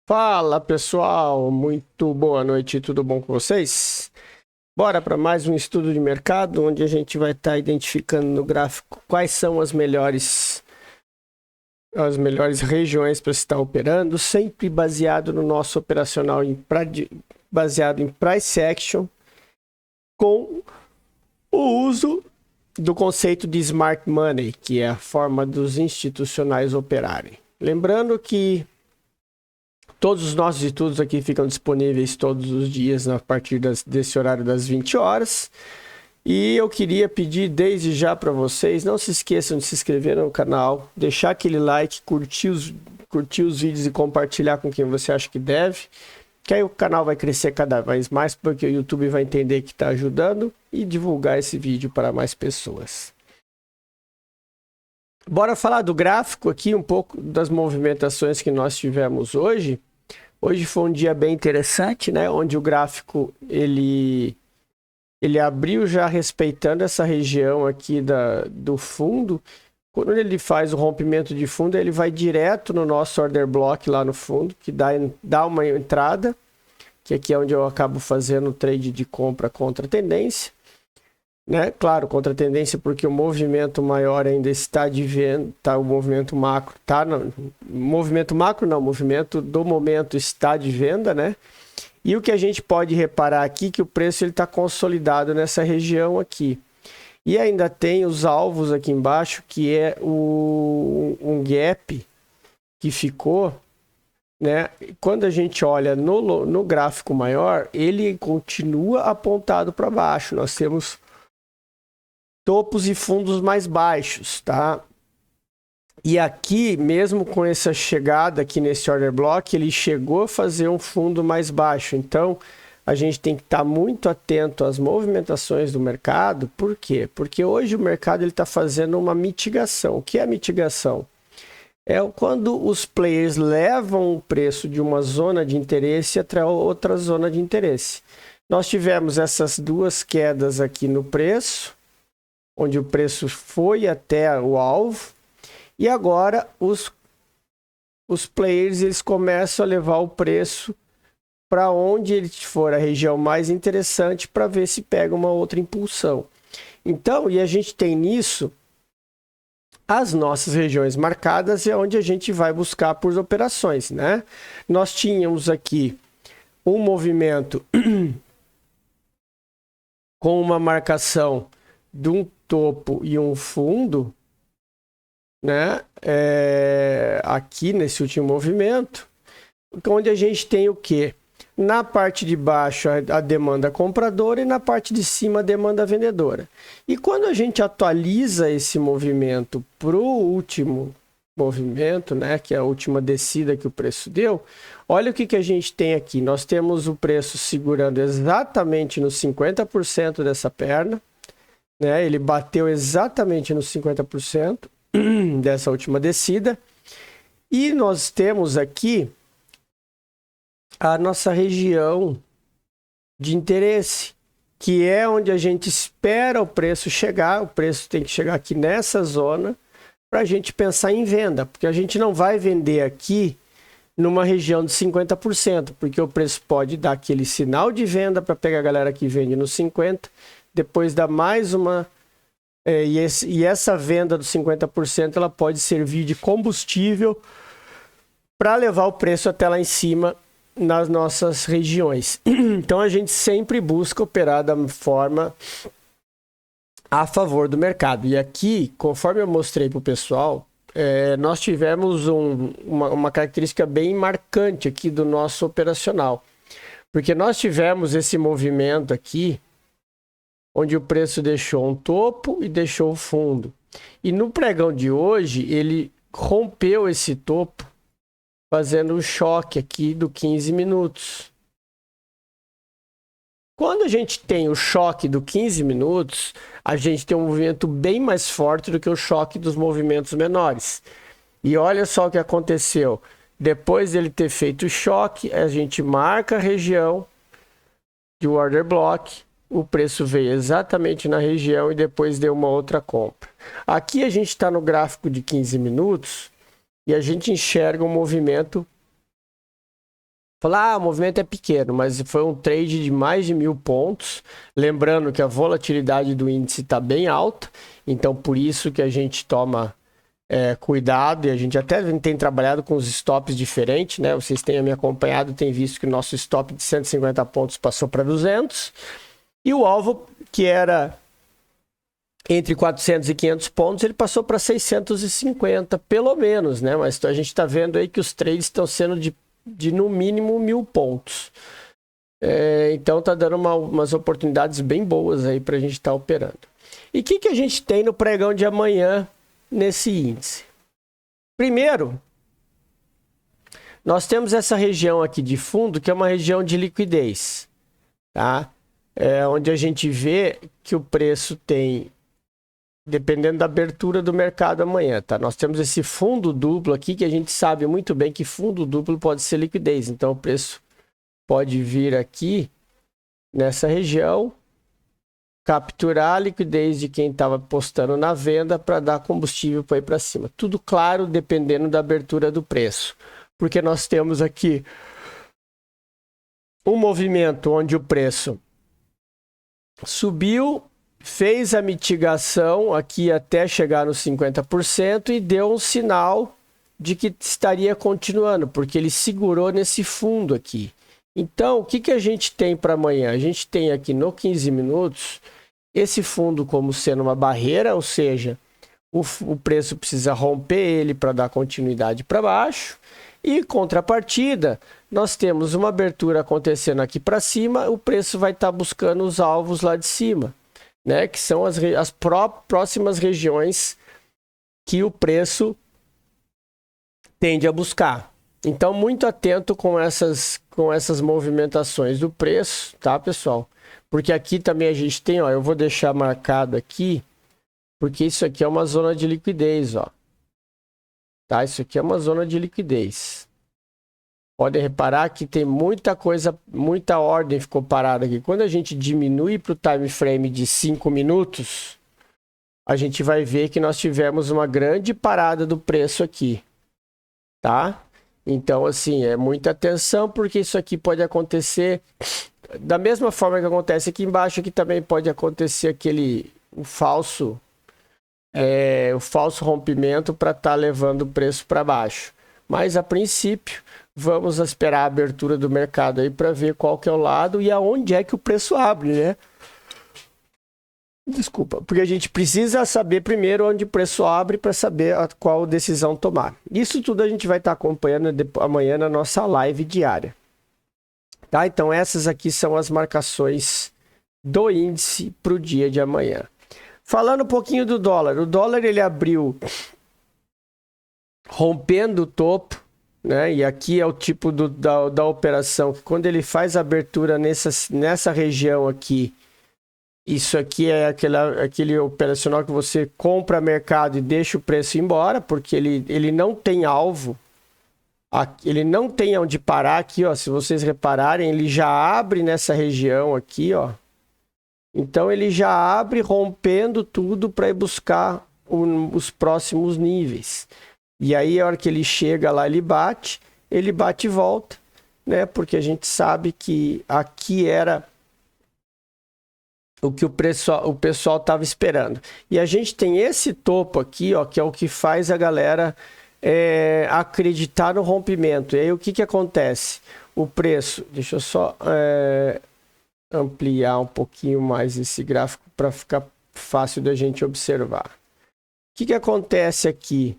Fala pessoal, muito boa noite, tudo bom com vocês? Bora para mais um estudo de mercado, onde a gente vai estar identificando no gráfico quais são as melhores regiões para estar operando, sempre baseado no nosso operacional, baseado em price action, com o uso do conceito de smart money, que é a forma dos institucionais operarem. Lembrando que todos os nossos estudos aqui ficam disponíveis todos os dias a partir desse horário das 20 horas. E eu queria pedir desde já para vocês, não se esqueçam de se inscrever no canal, deixar aquele like, curtir os vídeos e compartilhar com quem você acha que deve. Que aí o canal vai crescer cada vez mais, porque o YouTube vai entender que está ajudando e divulgar esse vídeo para mais pessoas. Bora falar do gráfico aqui, um pouco das movimentações que nós tivemos hoje. Hoje foi um dia bem interessante, né? Onde o gráfico ele abriu já respeitando essa região aqui do fundo. Quando ele faz o rompimento de fundo, ele vai direto no nosso order block lá no fundo, que dá uma entrada, que aqui é onde eu acabo fazendo o trade de compra contra tendência. Né? Claro, contra a tendência, porque o movimento maior ainda está de venda, tá? O movimento macro tá no movimento macro não, o movimento do momento está de venda, né? E o que a gente pode reparar aqui que o preço ele está consolidado nessa região aqui. E ainda tem os alvos aqui embaixo, que é um gap que ficou, né? Quando a gente olha no gráfico maior, ele continua apontado para baixo. Nós temos topos e fundos mais baixos, tá? E aqui, mesmo com essa chegada aqui nesse order block, ele chegou a fazer um fundo mais baixo. Então, a gente tem que estar muito atento às movimentações do mercado. Por quê? Porque hoje o mercado está fazendo uma mitigação. O que é mitigação? É quando os players levam o preço de uma zona de interesse até outra zona de interesse. Nós tivemos essas duas quedas aqui no preço, onde o preço foi até o alvo, e agora os players eles começam a levar o preço para onde ele for a região mais interessante para ver se pega uma outra impulsão. Então, e a gente tem nisso as nossas regiões marcadas, é onde a gente vai buscar por operações, né? Nós tínhamos aqui um movimento com uma marcação de um topo e um fundo, né? Aqui nesse último movimento, onde a gente tem o que? Na parte de baixo a demanda compradora e na parte de cima a demanda vendedora. E quando a gente atualiza esse movimento para o último movimento, né? Que é a última descida que o preço deu, olha o que a gente tem aqui. Nós temos o preço segurando exatamente nos 50% dessa perna. Né? Ele bateu exatamente nos 50% dessa última descida. E nós temos aqui a nossa região de interesse, que é onde a gente espera o preço chegar. O preço tem que chegar aqui nessa zona para a gente pensar em venda, porque a gente não vai vender aqui numa região de 50%, porque o preço pode dar aquele sinal de venda para pegar a galera que vende nos 50%, depois dá mais uma... E essa venda dos 50% ela pode servir de combustível para levar o preço até lá em cima nas nossas regiões. Então a gente sempre busca operar da forma a favor do mercado. E aqui, conforme eu mostrei para o pessoal, nós tivemos uma característica bem marcante aqui do nosso operacional. Porque nós tivemos esse movimento aqui, onde o preço deixou um topo e deixou o fundo. E no pregão de hoje, ele rompeu esse topo, fazendo um choque aqui do 15 minutos. Quando a gente tem o choque do 15 minutos, a gente tem um movimento bem mais forte do que o choque dos movimentos menores. E olha só o que aconteceu. Depois dele ter feito o choque, a gente marca a região de order block, o preço veio exatamente na região e depois deu uma outra compra. Aqui a gente está no gráfico de 15 minutos e a gente enxerga um movimento Falar, o movimento é pequeno, mas foi um trade de mais de 1.000 pontos. Lembrando que a volatilidade do índice está bem alta, então por isso que a gente toma cuidado, e a gente até tem trabalhado com os stops diferentes, né? Vocês têm me acompanhado, tem visto que o nosso stop de 150 pontos passou para 200, e o alvo, que era entre 400 e 500 pontos, ele passou para 650, pelo menos, né? Mas a gente está vendo aí que os trades estão sendo de no mínimo 1.000 pontos. Então tá dando umas oportunidades bem boas aí para a gente estar operando. E o que a gente tem no pregão de amanhã nesse índice? Primeiro, nós temos essa região aqui de fundo, que é uma região de liquidez, tá? Onde a gente vê que o preço tem, dependendo da abertura do mercado amanhã, tá? Nós temos esse fundo duplo aqui, que a gente sabe muito bem que fundo duplo pode ser liquidez. Então, o preço pode vir aqui nessa região, capturar a liquidez de quem estava apostando na venda para dar combustível para ir para cima. Tudo claro, dependendo da abertura do preço. Porque nós temos aqui um movimento onde o preço subiu, fez a mitigação aqui até chegar nos 50% e deu um sinal de que estaria continuando, porque ele segurou nesse fundo aqui. Então, o que a gente tem para amanhã? A gente tem aqui no 15 minutos esse fundo como sendo uma barreira, ou seja, o preço precisa romper ele para dar continuidade para baixo. E contrapartida, nós temos uma abertura acontecendo aqui para cima, o preço vai estar buscando os alvos lá de cima, né? Que são as próximas regiões que o preço tende a buscar. Então, muito atento com essas movimentações do preço, tá, pessoal? Porque aqui também a gente tem, ó, eu vou deixar marcado aqui, porque isso aqui é uma zona de liquidez, ó. Tá? Isso aqui é uma zona de liquidez. Podem reparar que tem muita coisa, muita ordem ficou parada aqui. Quando a gente diminui para o time frame de 5 minutos, a gente vai ver que nós tivemos uma grande parada do preço aqui, tá? Então, assim, muita atenção, porque isso aqui pode acontecer da mesma forma que acontece aqui embaixo, aqui também pode acontecer o falso rompimento para estar levando o preço para baixo. Mas, a princípio, vamos esperar a abertura do mercado aí para ver qual que é o lado e aonde é que o preço abre, né? Desculpa, porque a gente precisa saber primeiro onde o preço abre para saber qual decisão tomar. Isso tudo a gente vai estar acompanhando amanhã na nossa live diária. Tá? Então, essas aqui são as marcações do índice para o dia de amanhã. Falando um pouquinho do dólar. O dólar ele abriu rompendo o topo, né? E aqui é o tipo da operação que quando ele faz a abertura nessa região aqui, isso aqui é aquele operacional que você compra mercado e deixa o preço embora, porque ele não tem alvo, ele não tem onde parar aqui, ó. Se vocês repararem, ele já abre nessa região aqui, ó. Então ele já abre rompendo tudo para ir buscar os próximos níveis. E aí a hora que ele chega lá, ele bate e volta, né? Porque a gente sabe que aqui era o que o pessoal estava esperando. E a gente tem esse topo aqui, ó, que é o que faz a galera acreditar no rompimento. E aí o que acontece? O preço, deixa eu só ampliar um pouquinho mais esse gráfico para ficar fácil da gente observar. O que acontece aqui?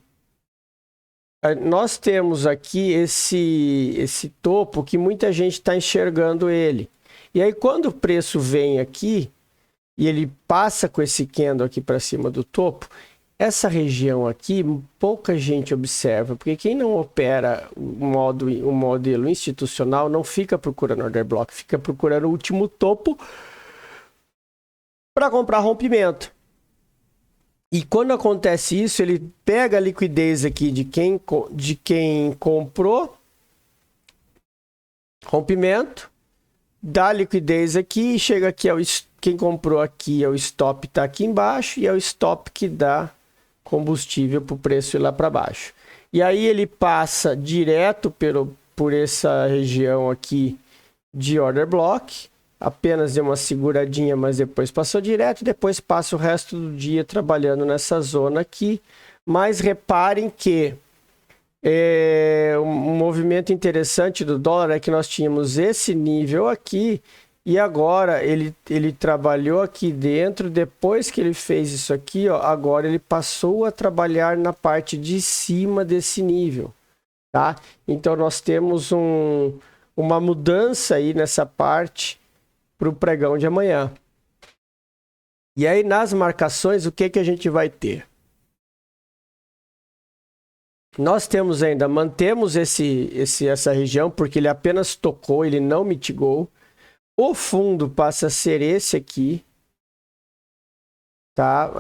Nós temos aqui esse topo que muita gente está enxergando ele. E aí quando o preço vem aqui e ele passa com esse candle aqui para cima do topo, essa região aqui pouca gente observa, porque quem não opera o modelo institucional não fica procurando order block, fica procurando o último topo para comprar rompimento. E quando acontece isso, ele pega a liquidez aqui de quem comprou rompimento, dá liquidez aqui e chega aqui, quem comprou aqui, o stop está aqui embaixo e é o stop que dá combustível para o preço ir lá para baixo. E aí ele passa direto por essa região aqui de order block, apenas deu uma seguradinha, mas depois passou direto, depois passa o resto do dia trabalhando nessa zona aqui. Mas reparem que um movimento interessante do dólar é que nós tínhamos esse nível aqui e agora ele trabalhou aqui dentro. Depois que ele fez isso aqui, ó, agora ele passou a trabalhar na parte de cima desse nível, tá? Então nós temos uma mudança aí nessa parte para o pregão de amanhã. E aí nas marcações, o que a gente vai ter? Nós temos ainda, mantemos essa região, porque ele apenas tocou, ele não mitigou. O fundo passa a ser esse aqui, tá?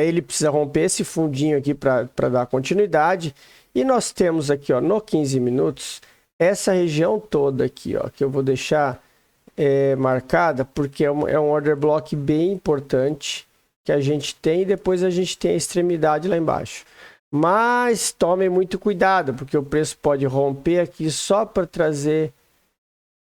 Ele precisa romper esse fundinho aqui para dar continuidade. E nós temos aqui, ó, no 15 minutos, essa região toda aqui, ó, que eu vou deixar marcada, porque é um order block bem importante que a gente tem, e depois a gente tem a extremidade lá embaixo. Mas tomem muito cuidado, porque o preço pode romper aqui só para trazer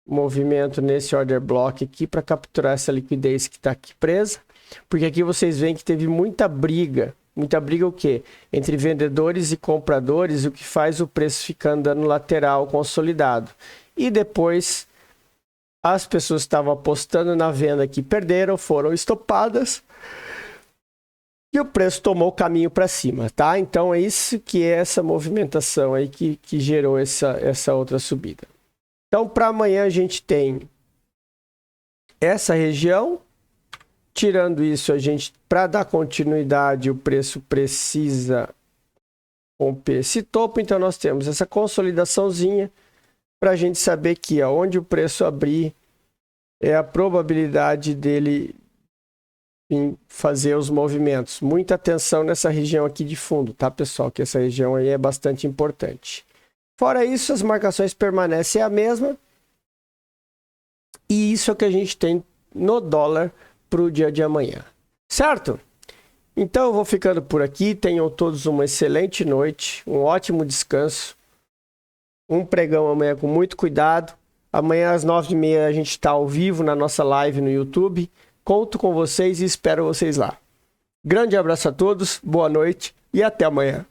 movimento nesse order block aqui, para capturar essa liquidez que está aqui presa. Porque aqui vocês veem que teve muita briga. Muita briga o quê? Entre vendedores e compradores, o que faz o preço ficar andando lateral consolidado. E depois as pessoas que estavam apostando na venda que perderam, foram estopadas. E o preço tomou o caminho para cima, tá? Então é isso que é essa movimentação aí que gerou essa outra subida. Então para amanhã a gente tem essa região. Tirando isso, a gente, para dar continuidade, o preço precisa romper esse topo. Então nós temos essa consolidaçãozinha para a gente saber que onde o preço abrir é a probabilidade dele em fazer os movimentos. Muita atenção nessa região aqui de fundo, tá, pessoal? Que essa região aí é bastante importante. Fora isso, as marcações permanecem a mesma. E isso é o que a gente tem no dólar para o dia de amanhã. Certo? Então eu vou ficando por aqui. Tenham todos uma excelente noite, um ótimo descanso. Um pregão amanhã com muito cuidado. Amanhã às 9h30 a gente está ao vivo na nossa live no YouTube. Conto com vocês e espero vocês lá. Grande abraço a todos, boa noite e até amanhã.